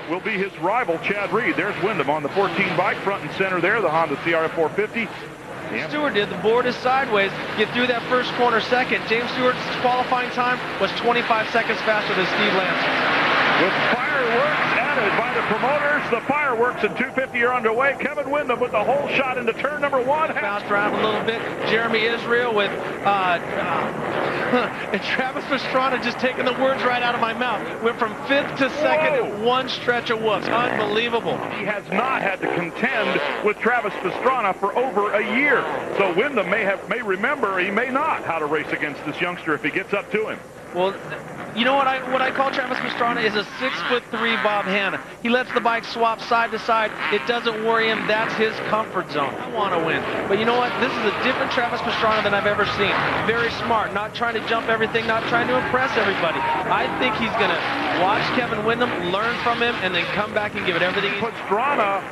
Will be his rival, Chad Reed. There's Windham on the 14 bike, front and center there, the Honda CRF 450. Stewart did. The board is sideways. Get through that first corner second. James Stewart's qualifying time was 25 seconds faster than Steve Lance. With fireworks added by the promoters, the fireworks in 250 are underway. Kevin Windham with the whole shot into turn number 1. Bounced around a little bit. Jeremy Israel with and Travis Pastrana just taking the words right out of my mouth. Went from 5th to 2nd in one stretch of whoops. Unbelievable. He has not had to contend with Travis Pastrana for over a year. So Windham may remember, he may not, how to race against this youngster if he gets up to him. Well, you know what I call Travis Pastrana is a 6'3" Bob Hanna. He lets the bike swap side to side. It doesn't worry him. That's his comfort zone. I want to win. But you know what? This is a different Travis Pastrana than I've ever seen. Very smart, not trying to jump everything, not trying to impress everybody. I think he's going to watch Kevin Windham, learn from him, and then come back and give it everything. Pastrana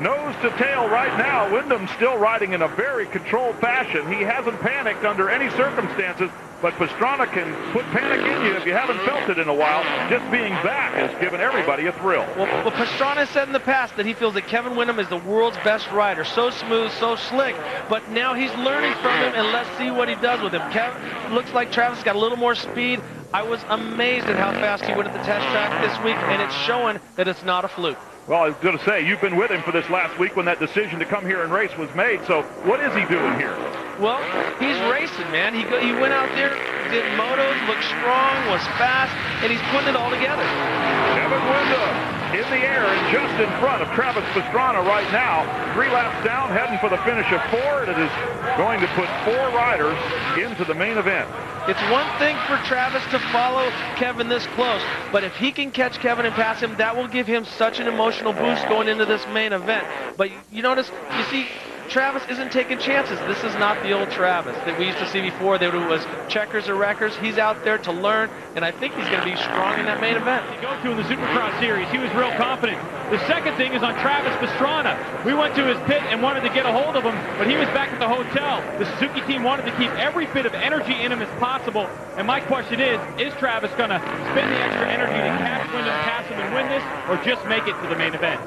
nose to tail right now. Windham still riding in a very controlled fashion. He hasn't panicked under any circumstances, but Pastrana can put panic in you if you haven't felt it in a while. Just being back has given everybody a thrill. Well, Pastrana has said in the past that he feels that Kevin Windham is the world's best rider. So smooth, so slick, but now he's learning from him, and let's see what he does with him. Kevin looks like Travis got a little more speed. I was amazed at how fast he went at the test track this week, and it's showing that it's not a fluke. Well, I was going to say, you've been with him for this last week when that decision to come here and race was made. So what is he doing here? Well, he's racing, man. He went out there, did motos, looked strong, was fast, and he's putting it all together. Kevin Windham in the air and just in front of Travis Pastrana right now. 3 laps down, heading for the finish of 4. And it is going to put 4 riders into the main event. It's one thing for Travis to follow Kevin this close, but if he can catch Kevin and pass him, that will give him such an emotional boost going into this main event. But you notice, you see, Travis isn't taking chances. This is not the old Travis that we used to see before. That it was checkers or wreckers. He's out there to learn, and I think he's going to be strong in that main event. Go to in the Supercross series, he was real confident. The second thing is on Travis Pastrana. We went to his pit and wanted to get a hold of him, but he was back at the hotel. The Suzuki team wanted to keep every bit of energy in him as possible. And my question is Travis going to spend the extra energy to catch Windham, pass him, and win this, or just make it to the main event?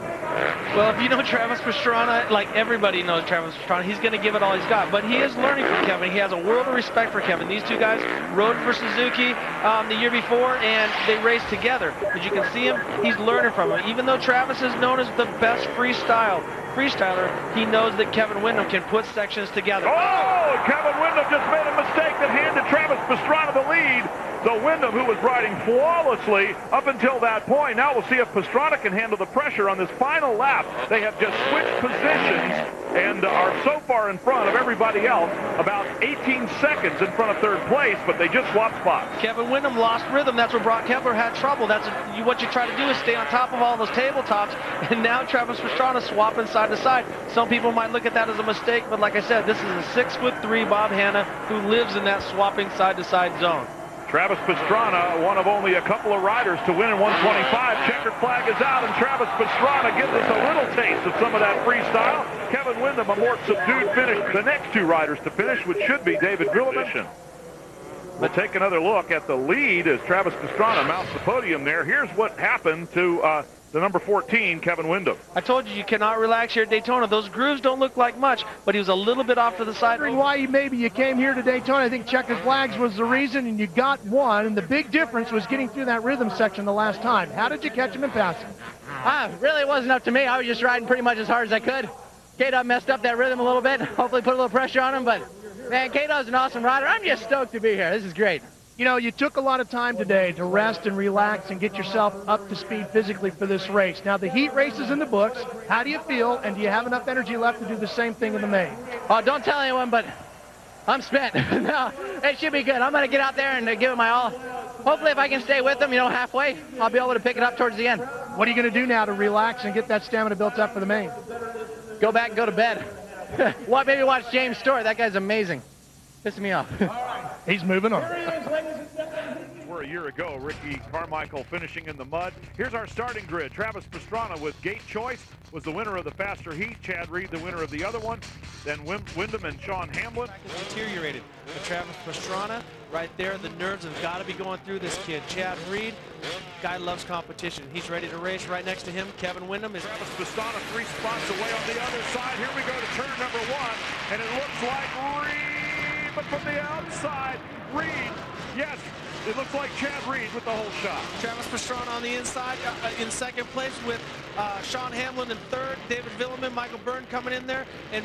Well, if you know Travis Pastrana, like everybody knows Travis Pastrana, he's going to give it all he's got. But he is learning from Kevin. He has a world of respect for Kevin. These two guys rode for Suzuki the year before, and they raced together. As you can see him, he's learning from him. Even though Travis is known as the best freestyler, he knows that Kevin Windham can put sections together. Oh, Kevin Windham just made a mistake that handed Travis Pastrana the lead. So Windham, who was riding flawlessly up until that point, now we'll see if Pastrana can handle the pressure on this final lap. They have just switched positions and are so far in front of everybody else, about 18 seconds in front of 3rd place, but they just swapped spots. Kevin Windham lost rhythm. That's where Brock Kepler had trouble. That's what you try to do is stay on top of all those tabletops, and now Travis Pastrana swapping side to side. Some people might look at that as a mistake, but like I said, this is a 6'3" Bob Hanna who lives in that swapping side-to-side zone. Travis Pastrana, one of only a couple of riders to win in 125. Checkered flag is out, and Travis Pastrana gives us a little taste of some of that freestyle. Kevin Windham, a more subdued finish. The next 2 riders to finish, which should be David Vuillemin. We'll take another look at the lead as Travis Pastrana mounts the podium there. Here's what happened to the number 14, Kevin Windham. I told you cannot relax here at Daytona. Those grooves don't look like much, but he was a little bit off to the side. Why maybe you came here to Daytona. I think checkered flags was the reason, and you got one. And the big difference was getting through that rhythm section the last time. How did you catch him and pass him? Really wasn't up to me. I was just riding pretty much as hard as I could. K-Dub messed up that rhythm a little bit. Hopefully put a little pressure on him, but man, K-Dub's an awesome rider. I'm just stoked to be here. This is great. You know, you took a lot of time today to rest and relax and get yourself up to speed physically for this race. Now, the heat race is in the books. How do you feel, and do you have enough energy left to do the same thing in the main? Oh, don't tell anyone, but I'm spent. No, it should be good. I'm going to get out there and give it my all. Hopefully, if I can stay with them, halfway, I'll be able to pick it up towards the end. What are you going to do now to relax and get that stamina built up for the main? Go back and go to bed. Maybe watch James Stewart. That guy's amazing. Pissing me off. He's moving on. were a year ago. Ricky Carmichael finishing in the mud. Here's our starting grid. Travis Pastrana with gate choice was the winner of the faster heat. Chad Reed the winner of the other one. Then Windham and Sean Hamlin. Deteriorated. But Travis Pastrana, right there, the nerves have got to be going through this kid. Chad Reed, guy loves competition. He's ready to race. Right next to him, Kevin Windham is Travis Pastrana 3 spots away on the other side. Here we go to turn number 1, and it looks like Reed, but from the outside, Reed, yes, it looks like Chad Reed with the whole shot. Travis Pastrana on the inside in second place with Sean Hamlin in third. David Vuillemin, Michael Byrne coming in there. And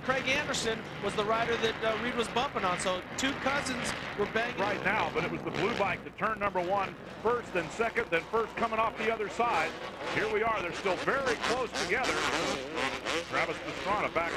Craig Anderson was the rider that Reed was bumping on. So two cousins were banging. Right now, but it was the blue bike to turn number 1 first, then second, then first coming off the other side. Here we are. They're still very close together. Travis Pastrana back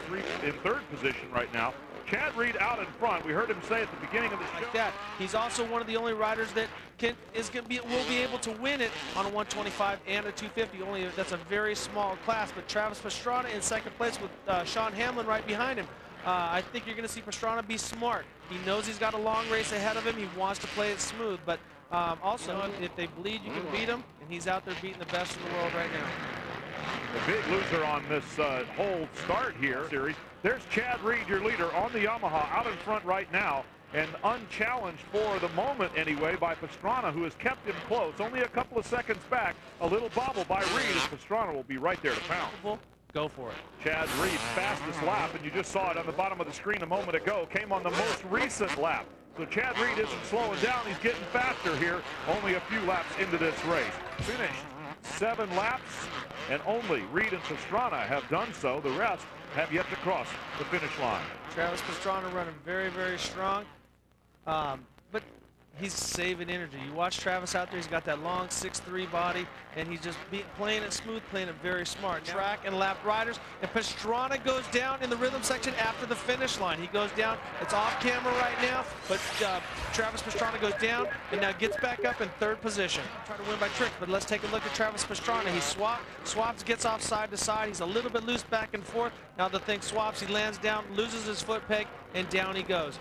in third position right now. Chad Reed out in front. We heard him say at the beginning of the show. Like that. He's also one of the only riders that will be able to win it on a 125 and a 250. Only that's a very small class. But Travis Pastrana in second place with Sean Hamlin right behind him. I think you're going to see Pastrana be smart. He knows he's got a long race ahead of him. He wants to play it smooth. But also, if they bleed, you can beat them. And he's out there beating the best in the world right now. The big loser on this whole start here series. There's Chad Reed, your leader, on the Yamaha, out in front right now, and unchallenged for the moment anyway by Pastrana, who has kept him close, only a couple of seconds back. A little bobble by Reed, and Pastrana will be right there to pound. Go for it. Chad Reed's fastest lap, and you just saw it on the bottom of the screen a moment ago, came on the most recent lap. So Chad Reed isn't slowing down. He's getting faster here, only a few laps into this race. Finished 7 laps, and only Reed and Pastrana have done so. The rest have yet to cross the finish line. Travis Pastrana running very, very strong, but he's saving energy. You watch Travis out there, he's got that long 6'3" body, and he's just playing it smooth, playing it very smart. Track and lap riders, and Pastrana goes down in the rhythm section after the finish line. He goes down, it's off camera right now, but Travis Pastrana goes down and now gets back up in third position. Trying to win by tricks, but let's take a look at Travis Pastrana. He swaps, gets off side to side. He's a little bit loose back and forth. Now the thing swaps, he lands down, loses his foot peg, and down he goes.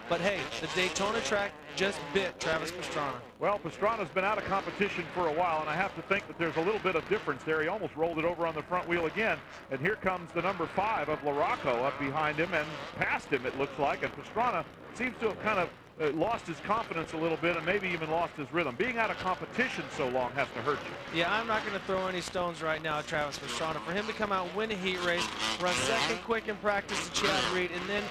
But hey, the Daytona track just bit Travis Pastrana. Well, Pastrana's been out of competition for a while, and I have to think that there's a little bit of difference there. He almost rolled it over on the front wheel again, and here comes the number 5 of LaRocco up behind him and past him, it looks like, and Pastrana seems to have kind of lost his confidence a little bit and maybe even lost his rhythm. Being out of competition so long has to hurt you. Yeah, I'm not going to throw any stones right now at Travis Pastrana. For him to come out and win a heat race, run second quick in practice to Chad Reed, and then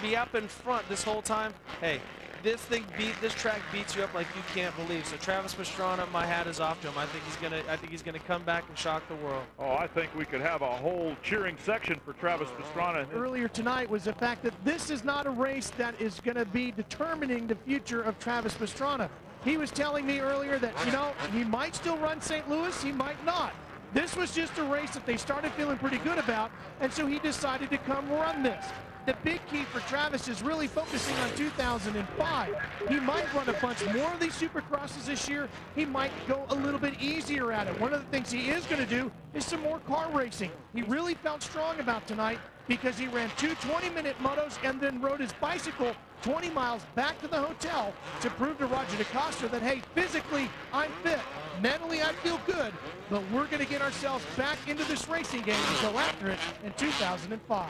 be up in front this whole time, hey, this track beats you up like you can't believe. So Travis Pastrana, my hat is off to him. I think he's gonna come back and shock the world. Oh, I think we could have a whole cheering section for Travis Pastrana. Earlier tonight was the fact that this is not a race that is going to be determining the future of Travis Pastrana. He was telling me earlier that, you know, he might still run St. Louis, he might not. This was just a race that they started feeling pretty good about, and so he decided to come run this. The big key for Travis is really focusing on 2005. He might run a bunch more of these Supercrosses this year. He might go a little bit easier at it. One of the things he is going to do is some more car racing. He really felt strong about tonight because he ran 2 20-minute motos and then rode his bicycle 20 miles back to the hotel to prove to Roger DeCoster that, hey, physically, I'm fit. Mentally, I feel good, but we're going to get ourselves back into this racing game and go after it in 2005.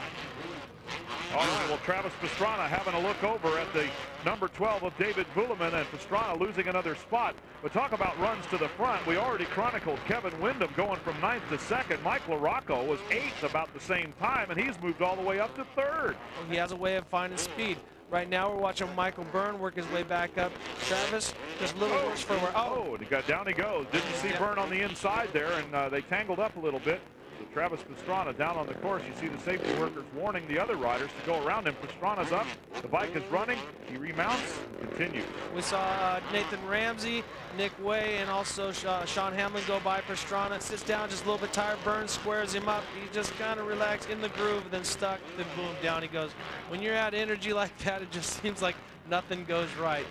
All right, well, Travis Pastrana having a look over at the number 12 of David Vuillemin, and Pastrana losing another spot. But talk about runs to the front. We already chronicled Kevin Windham going from 9th to 2nd. Mike LaRocco was 8th about the same time, and he's moved all the way up to 3rd. He has a way of finding speed. Right now we're watching Michael Byrne work his way back up. Travis, just a little worse for where. Down he goes. Didn't see Byrne on the inside there, and they tangled up a little bit. So Travis Pastrana down on the course. You see the safety workers warning the other riders to go around him. Pastrana's up. The bike is running. He remounts. Continues. We saw Nathan Ramsey, Nick Way, and also Sean Hamlin go by Pastrana. Sits down just a little bit tired. Burns squares him up. He just kind of relaxed in the groove, then stuck, then boom, down he goes. When you're at energy like that, it just seems like nothing goes right.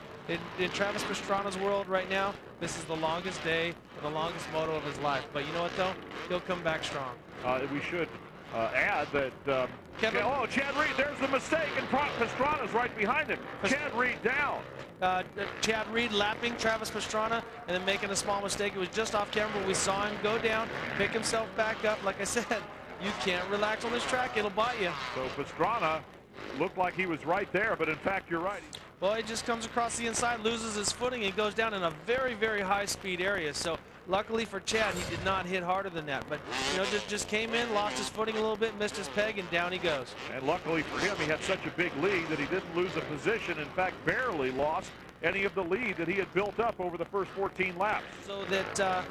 In Travis Pastrana's world right now, this is the longest day, the longest moto of his life. But you know what, though? He'll come back strong. We should add that Chad Reed, there's the mistake, and Pastrana's right behind him. Chad Reed down. Chad Reed lapping Travis Pastrana and then making a small mistake. It was just off camera. We saw him go down, pick himself back up. Like I said, you can't relax on this track. It'll bite you. So Pastrana looked like he was right there, but in fact, you're right. Well, he just comes across the inside, loses his footing, and goes down in a very, very high-speed area. So luckily for Chad, he did not hit harder than that. But, you know, just came in, lost his footing a little bit, missed his peg, and down he goes. And luckily for him, he had such a big lead that he didn't lose a position. In fact, barely lost any of the lead that he had built up over the first 14 laps. So that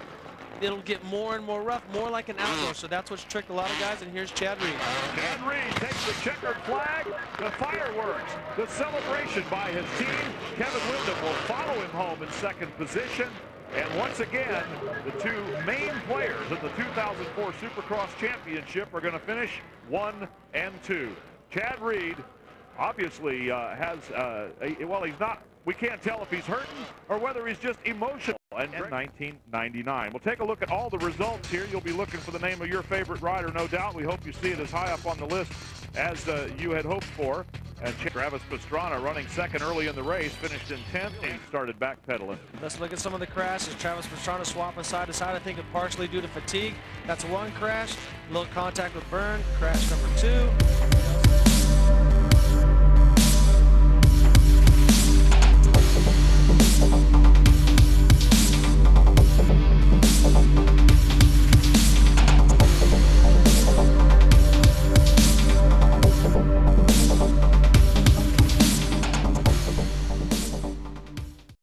it'll get more and more rough, more like an outdoor. So that's what's tricked a lot of guys, and here's Chad Reed. Chad Reed takes the checkered flag, the fireworks, the celebration by his team. Kevin Windham will follow him home in second position. And once again, the two main players in the 2004 Supercross Championship are going to finish 1 and 2. Chad Reed obviously has, well, he's not, we can't tell if he's hurting or whether he's just emotional. And 1999. We'll take a look at all the results here. You'll be looking for the name of your favorite rider, no doubt. We hope you see it as high up on the list as you had hoped for. And Travis Pastrana running second early in the race, finished in 10th and started backpedaling. Let's look at some of the crashes. Travis Pastrana swapping side to side. I think it partially due to fatigue. That's one crash. A little contact with Byrne. Crash number 2.